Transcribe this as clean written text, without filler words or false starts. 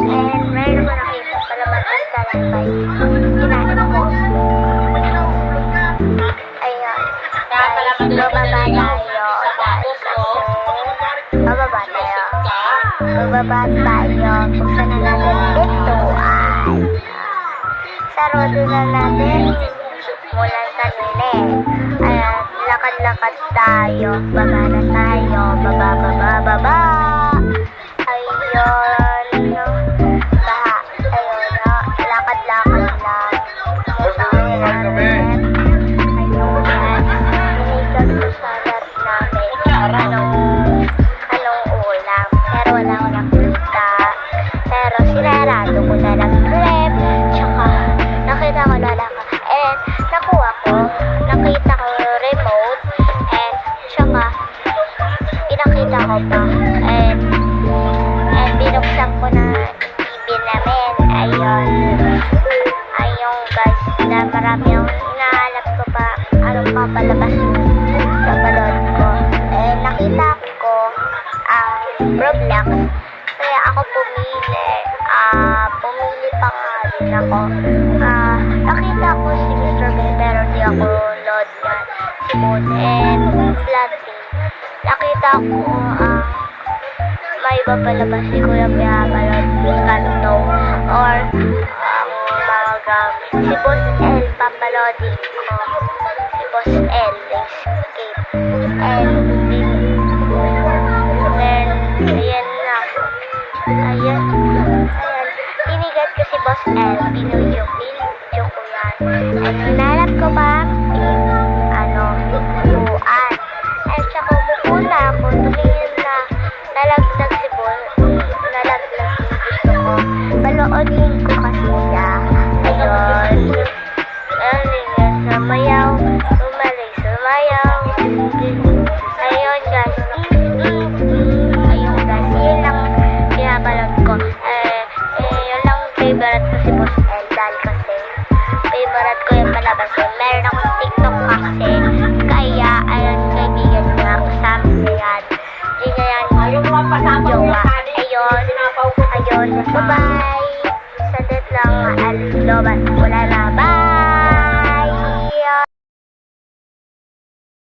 And meron ko nakita palaman ang talambay. Ginano ko. Ayun. Bababa tayo. Bababa tayo. Bababa tayo. Buksan na natin ito ay sarado na natin mula kanina eh. Ayan, lakad-lakad tayo. Baba na tayo. Baba, baba, baba. Ayun. Baha. Ayun na. Lakad-lakad lang. Ayun natin. Ayun. Inigal ko sa lahat namin. Anong ulam. Pero wala ko nakita. Pero sinarado ko na ng clip. Tsaka nakita ko na lang. And nakuha ko. Nakita ko remote. And tsaka pinakita ko pa. And binuksan ko na TV namin. Ayun. Ayun guys. Na marami akong inahalap ko pa. Anong papalabas sa balon ko. And nakita ko ang Roblox. Kaya ako pumili. Pumili pa nga din ako. Nakita ko si Mr. Bean pero di ako load yan. Si Moon and Platin. Nakita ko may papalabas si Kuya Piapalot, Kanto, or mga gamit. Si Boss L, papalodin ko. Si Boss L, escape. And then, ayan na. Ayan. Tinigat ko si Boss L, video ko yan. And hinalap ko pa, buuan. And tsaka bukuna ako, tumingin na, nalagdag si Boss, nalagdag yung gusto ko. Paloodin ko kasi siya. Ayun. Ayun din, sumayaw, sumayaw. Ayun guys, ayun guys, yun lang pinabalot ko. Yun lang favorite ko si Boss L dahil kasi favorite ko yung palabas eh. Meron akong TikTok kasi, kaya ayun kaibigan niya, kasama niya yan. Hindi niya yan jowa. Ayun, bye-bye. Sa dit lang, wala na